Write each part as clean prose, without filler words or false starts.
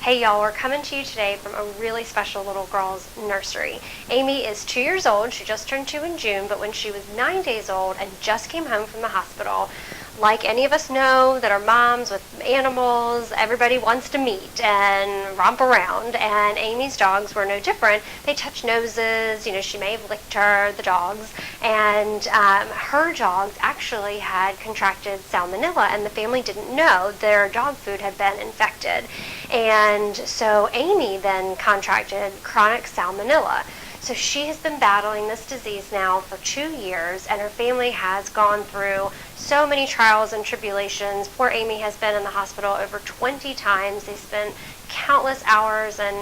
Hey y'all, we're coming to you today from a really special little girl's nursery. Amy is 2 years old. She just turned 2 in June, but when she was 9 days old and just came home from the hospital, like any of us know that are moms with animals, everybody wants to meet and romp around, and Amy's dogs were no different. They touch noses, she may have licked the dogs, and her dogs actually had contracted salmonella, and the family didn't know their dog food had been infected. And so Amy then contracted chronic salmonella. So she has been battling this disease now for 2 years, and her family has gone through so many trials and tribulations. Poor Amy has been in the hospital over 20 times. They spent countless hours and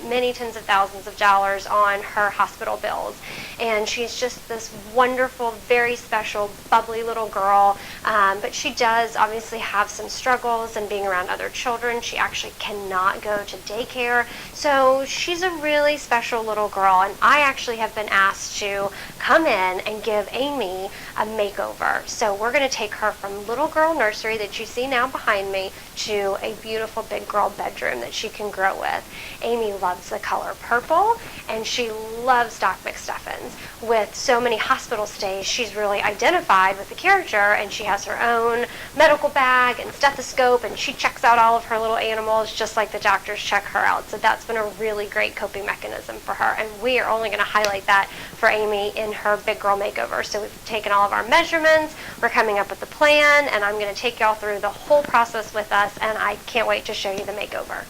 many tens of thousands of dollars on her hospital bills. And she's just this wonderful, very special, bubbly little girl. But she does obviously have some struggles in being around other children. She actually cannot go to daycare. So she's a really special little girl. And I actually have been asked to come in and give Amy a makeover. So we're going to take her from little girl nursery that you see now behind me to a beautiful big girl bedroom that she can grow with. Amy loves the color purple, and she loves Doc McStuffins. With so many hospital stays, she's really identified with the character, and she has her own medical bag and stethoscope, and she checks out all of her little animals just like the doctors check her out. So that's been a really great coping mechanism for her, and we are only going to highlight that for Amy in her big girl makeover. So we've taken all of our measurements, we're coming up with the plan, and I'm going to take y'all through the whole process with us, and I can't wait to show you the makeover.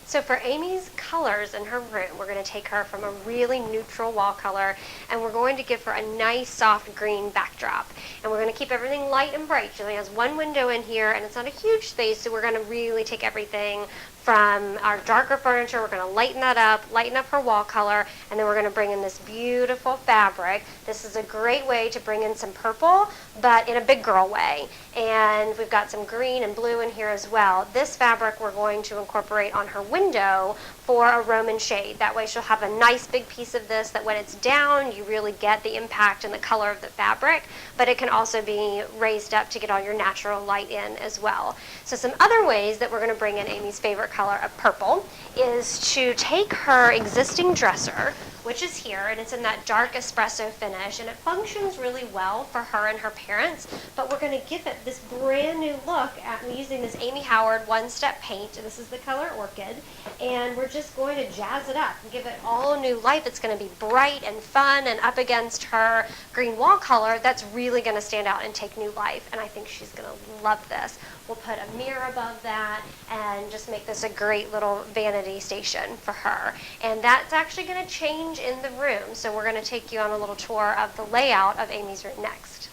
So for Amy's colors in her room, we're going to take her from a really neutral wall color, and we're going to give her a nice soft green backdrop. And we're going to keep everything light and bright. She only has one window in here, and it's not a huge space, so we're going to really take everything from our darker furniture. We're going to lighten that up, lighten up her wall color, and then we're going to bring in this beautiful fabric. This is a great way to bring in some purple, but in a big girl way. And we've got some green and blue in here as well. This fabric we're going to incorporate on her window for a Roman shade. That way she'll have a nice big piece of this that when it's down, you really get the impact and the color of the fabric, but it can also be raised up to get all your natural light in as well. So some other ways that we're going to bring in Amy's favorite color of purple is to take her existing dresser, which is here, and it's in that dark espresso finish, and it functions really well for her and her parents, but we're going to give it this brand new look using this Amy Howard one-step paint, and this is the color Orchid, and we're just going to jazz it up and give it all new life. It's going to be bright and fun, and up against her green wall color, that's really going to stand out and take new life, and I think she's going to love this. We'll put a mirror above that and just make this a great little vanity station for her. And that's actually going to change in the room. So we're going to take you on a little tour of the layout of Amy's room next.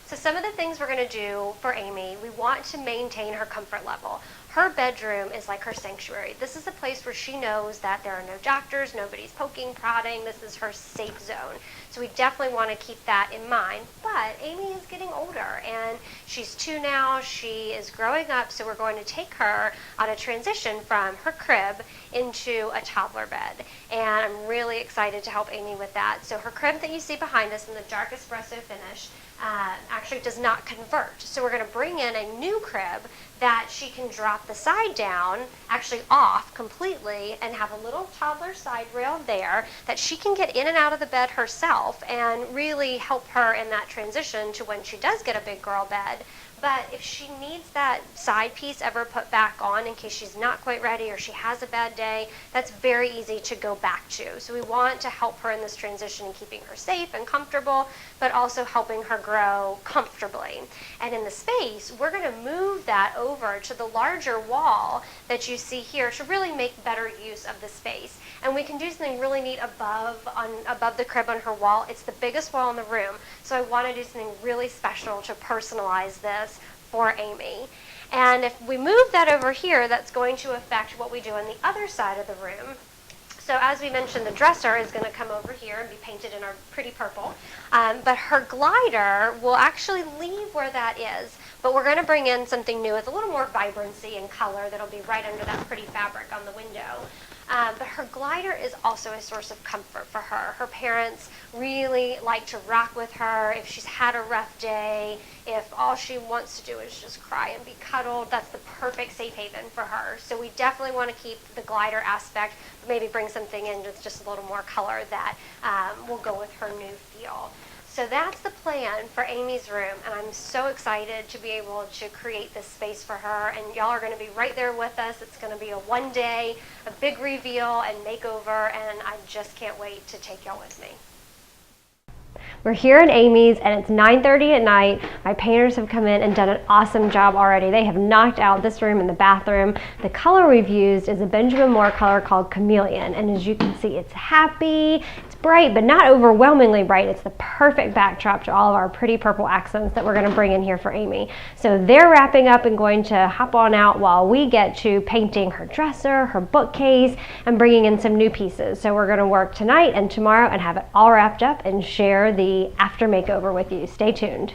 So some of the things we're going to do for Amy, we want to maintain her comfort level. Her bedroom is like her sanctuary. This is a place where she knows that there are no doctors, nobody's poking, prodding. This is her safe zone. So we definitely want to keep that in mind. But Amy is getting older, and she's 2 now. She is growing up, so we're going to take her on a transition from her crib into a toddler bed. And I'm really excited to help Amy with that. So her crib that you see behind us in the dark espresso finish actually does not convert. So we're going to bring in a new crib that she can drop the side down, actually off completely, and have a little toddler side rail there that she can get in and out of the bed herself and really help her in that transition to when she does get a big girl bed. But if she needs that side piece ever put back on in case she's not quite ready or she has a bad day, that's very easy to go back to. So we want to help her in this transition and keeping her safe and comfortable, but also helping her grow comfortably. And in the space, we're going to move that over to the larger wall that you see here to really make better use of the space. And we can do something really neat above the crib on her wall. It's the biggest wall in the room, so I want to do something really special to personalize this for Amy. And if we move that over here, that's going to affect what we do on the other side of the room. So as we mentioned, the dresser is going to come over here and be painted in our pretty purple. But her glider will actually leave where that is. But we're going to bring in something new with a little more vibrancy and color that'll be right under that pretty fabric on the window. But her glider is also a source of comfort for her. Her parents really like to rock with her if she's had a rough day, if all she wants to do is just cry and be cuddled. That's the perfect safe haven for her. So we definitely want to keep the glider aspect, but maybe bring something in with just a little more color that will go with her new feel. So that's the plan for Amy's room, and I'm so excited to be able to create this space for her, and y'all are going to be right there with us. It's going to be a one day, a big reveal and makeover, and I just can't wait to take y'all with me. We're here at Amy's and it's 9:30 at night. My painters have come in and done an awesome job already. They have knocked out this room and the bathroom. The color we've used is a Benjamin Moore color called Chameleon, and as you can see, it's happy, it's bright, but not overwhelmingly bright. It's the perfect backdrop to all of our pretty purple accents that we're going to bring in here for Amy. So they're wrapping up and going to hop on out while we get to painting her dresser, her bookcase, and bringing in some new pieces. So we're going to work tonight and tomorrow and have it all wrapped up and share the after makeover with you. Stay tuned.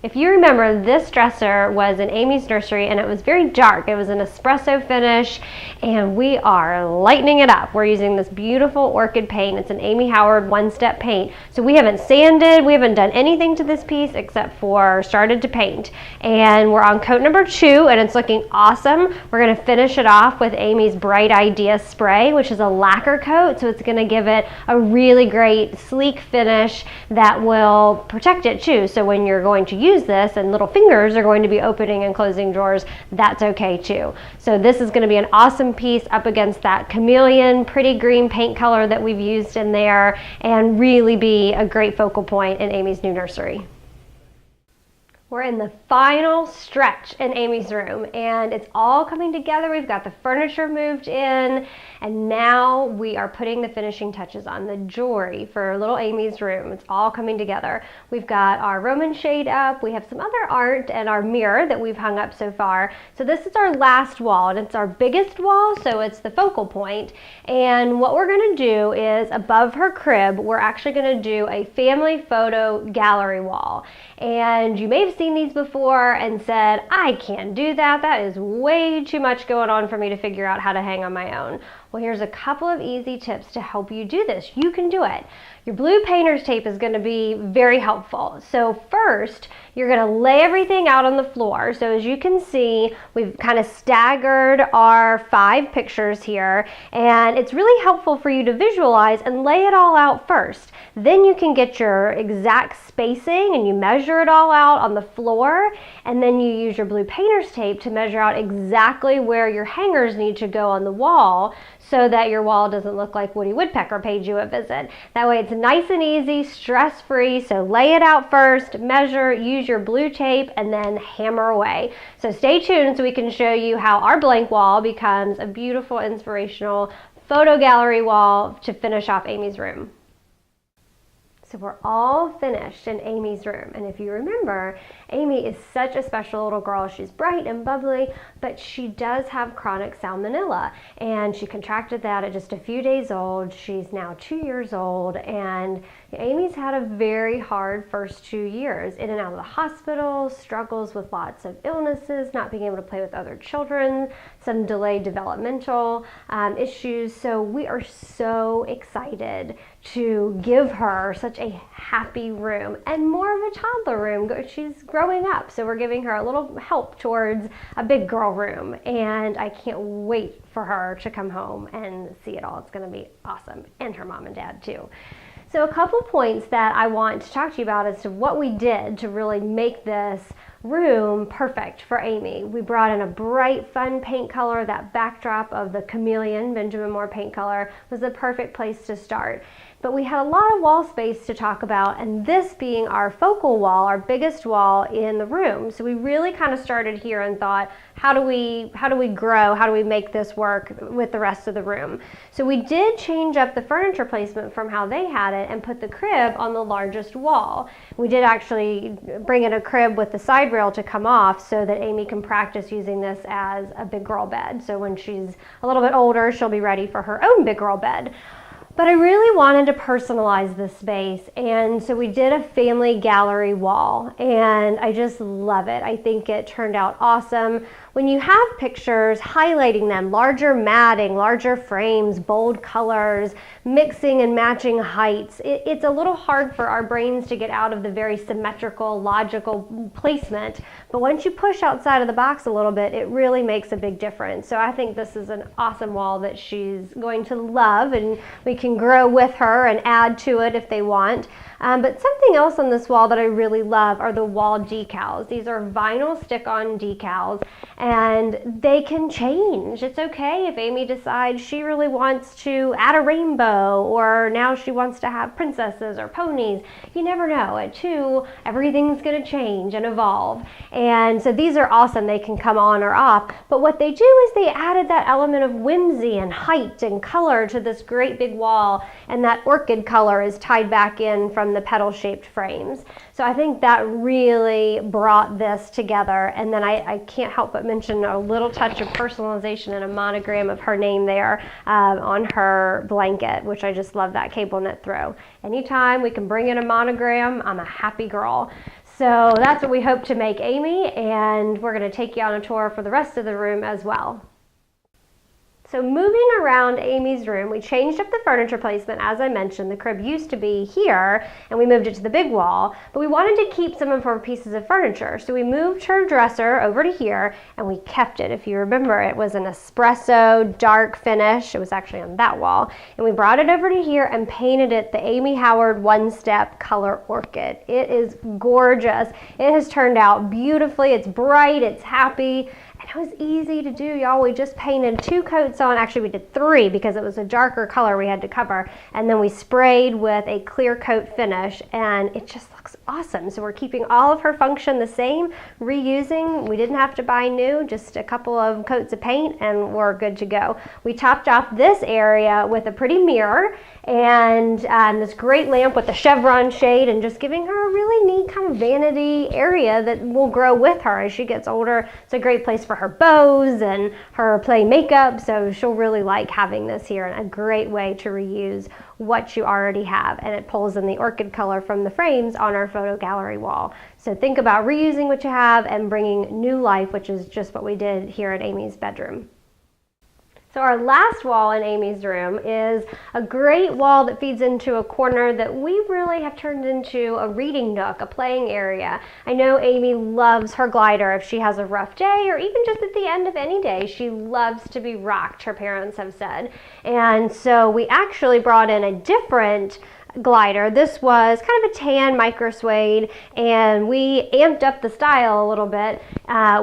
If you remember, this dresser was in Amy's nursery and it was very dark. It was an espresso finish and we are lightening it up. We're using this beautiful orchid paint. It's an Amy Howard one-step paint. So we haven't sanded, we haven't done anything to this piece except for started to paint. And we're on coat number 2 and it's looking awesome. We're going to finish it off with Amy's Bright Idea spray, which is a lacquer coat. So it's going to give it a really great sleek finish that will protect it too. So when you're going to use this and little fingers are going to be opening and closing drawers, that's okay too. So this is going to be an awesome piece up against that chameleon pretty green paint color that we've used in there and really be a great focal point in Amy's new nursery. We're in the final stretch in Amy's room and it's all coming together. We've got the furniture moved in and now we are putting the finishing touches on the jewelry for little Amy's room. It's all coming together. We've got our Roman shade up, we have some other art and our mirror that we've hung up so far. So this is our last wall and it's our biggest wall, so it's the focal point. And what we're going to do is above her crib, we're actually going to do a family photo gallery wall. And you may have seen these before and said, I can't do that. That is way too much going on for me to figure out how to hang on my own. Well, here's a couple of easy tips to help you do this. You can do it. Your blue painter's tape is going to be very helpful. So first, you're going to lay everything out on the floor. So as you can see, we've kind of staggered our 5 pictures here, and it's really helpful for you to visualize and lay it all out first. Then you can get your exact spacing and you measure it all out on the floor, and then you use your blue painter's tape to measure out exactly where your hangers need to go on the wall so that your wall doesn't look like Woody Woodpecker paid you a visit. That way it's nice and easy, stress-free, so lay it out first, measure, use your blue tape, and then hammer away. So stay tuned so we can show you how our blank wall becomes a beautiful, inspirational photo gallery wall to finish off Amy's room. So we're all finished in Amy's room, and if you remember, Amy is such a special little girl. She's bright and bubbly, but she does have chronic salmonella, and she contracted that at just a few days old. She's now 2 years old, and Amy's had a very hard first 2 years, in and out of the hospital, struggles with lots of illnesses, not being able to play with other children, some delayed developmental issues. So we are so excited to give her such a happy room and more of a toddler room. She's growing up, so we're giving her a little help towards a big girl room, and I can't wait for her to come home and see it all. It's going to be awesome, and her mom and dad too. So a couple points that I want to talk to you about as to what we did to really make this room perfect for Amy. We brought in a bright, fun paint color. That backdrop of the chameleon Benjamin Moore paint color was the perfect place to start. But we had a lot of wall space to talk about, and this being our focal wall, our biggest wall in the room. So we really kind of started here and thought, how do we grow? How do we make this work with the rest of the room? So we did change up the furniture placement from how they had it and put the crib on the largest wall. We did actually bring in a crib with the side rail to come off so that Amy can practice using this as a big girl bed. So when she's a little bit older, she'll be ready for her own big girl bed. But I really wanted to personalize this space, and so we did a family gallery wall, and I just love it. I think it turned out awesome. When you have pictures, highlighting them, larger matting, larger frames, bold colors, mixing and matching heights, it's a little hard for our brains to get out of the very symmetrical, logical placement, but once you push outside of the box a little bit, it really makes a big difference. So I think this is an awesome wall that she's going to love, and we can grow with her and add to it if they want. But something else on this wall that I really love are the wall decals. These are vinyl stick-on decals, and they can change. It's okay if Amy decides she really wants to add a rainbow, or now she wants to have princesses or ponies. You never know. At 2, everything's going to change and evolve. And so these are awesome. They can come on or off. But what they do is they added that element of whimsy and height and color to this great big wall, and that orchid color is tied back in from the petal-shaped frames. So I think that really brought this together. And then I can't help but mention a little touch of personalization and a monogram of her name there on her blanket, which I just love that cable knit throw. Anytime we can bring in a monogram, I'm a happy girl. So that's what we hope to make Amy, and we're going to take you on a tour for the rest of the room as well. So moving around Amy's room, we changed up the furniture placement. As I mentioned, the crib used to be here, and we moved it to the big wall, but we wanted to keep some of her pieces of furniture. So we moved her dresser over to here, and we kept it. If you remember, it was an espresso dark finish. It was actually on that wall. And we brought it over to here and painted it the Amy Howard one-step color orchid. It is gorgeous. It has turned out beautifully. It's bright, it's happy. It was easy to do, y'all. We just painted 2 coats on. Actually, we did 3 because it was a darker color we had to cover. And then we sprayed with a clear coat finish, and it just looks awesome. So we're keeping all of her function the same, reusing. We didn't have to buy new, just a couple of coats of paint, and we're good to go. We topped off this area with a pretty mirror and this great lamp with the chevron shade, and just giving her a really neat kind of vanity area that will grow with her as she gets older. It's a great place for her bows and her play makeup, so she'll really like having this here, and a great way to reuse what you already have. And it pulls in the orchid color from the frames on our photo gallery wall. So think about reusing what you have and bringing new life, which is just what we did here at Amy's bedroom. So our last wall in Amy's room is a great wall that feeds into a corner that we really have turned into a reading nook, a playing area. I know Amy loves her glider if she has a rough day, or even just at the end of any day. She loves to be rocked, her parents have said. And so we actually brought in a different glider. This was kind of a tan micro suede, and we amped up the style a little bit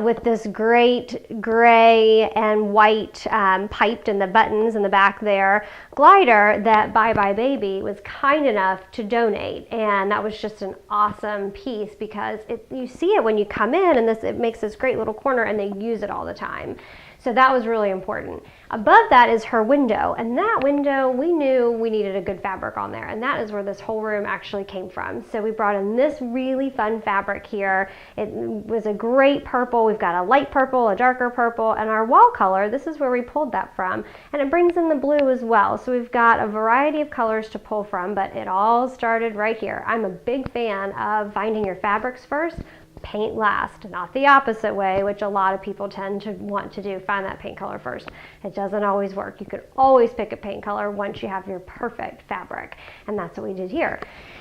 with this great gray and white piped in the buttons in the back there glider that Bye Bye Baby was kind enough to donate. And that was just an awesome piece because you see it when you come in, and it makes this great little corner, and they use it all the time. So that was really important. Above that is her window, and that window, we knew we needed a good fabric on there, and that is where this whole room actually came from. So we brought in this really fun fabric here. It was a great purple. We've got a light purple, a darker purple, and our wall color, this is where we pulled that from, and it brings in the blue as well. So we've got a variety of colors to pull from, but it all started right here. I'm a big fan of finding your fabrics first, paint last, not the opposite way, which a lot of people tend to want to do, find that paint color first. It doesn't always work. You could always pick a paint color once you have your perfect fabric, and that's what we did here.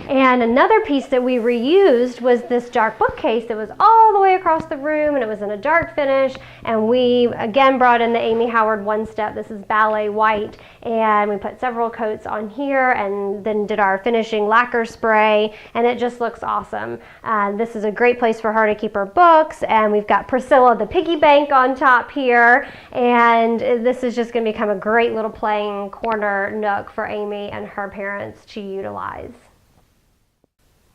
And another piece that we reused was this dark bookcase that was all the way across the room, and it was in a dark finish, and we again brought in the Amy Howard one step. This is ballet white, and we put several coats on here and then did our finishing lacquer spray, and it just looks awesome. This is a great place for her to keep her books, and we've got Priscilla the piggy bank on top here, and this is just going to become a great little playing corner nook for Amy and her parents to utilize.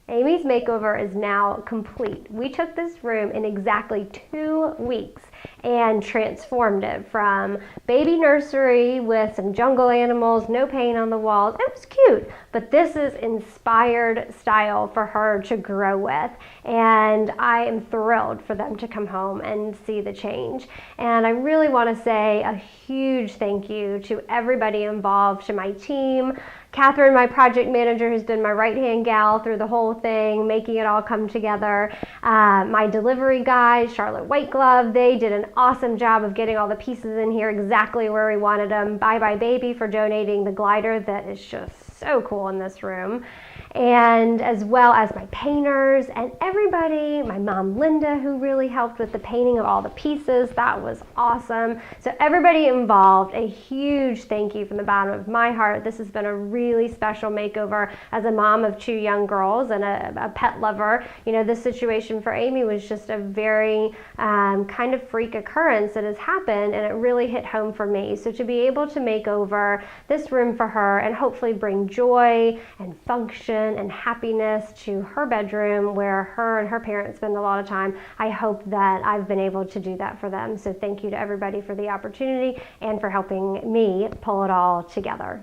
Amy's makeover is now complete. We took this room in exactly 2 weeks, and transformed it from baby nursery with some jungle animals, no paint on the walls. It was cute, but this is inspired style for her to grow with, and I am thrilled for them to come home and see the change. And I really want to say a huge thank you to everybody involved, to my team. Catherine, my project manager, who's been my right-hand gal through the whole thing, making it all come together. My delivery guys, Charlotte Whiteglove, they did an awesome job of getting all the pieces in here exactly where we wanted them. Bye Bye Baby for donating the glider that is just so cool in this room. And as well as my painters and everybody, my mom Linda, who really helped with the painting of all the pieces. That was awesome. So everybody involved, a huge thank you from the bottom of my heart. This has been a really special makeover as a mom of 2 young girls and a pet lover. You know, this situation for Amy was just a very kind of freak occurrence that has happened, and it really hit home for me. So to be able to make over this room for her and hopefully bring joy and function and happiness to her bedroom where her and her parents spend a lot of time, I hope that I've been able to do that for them. So thank you to everybody for the opportunity and for helping me pull it all together.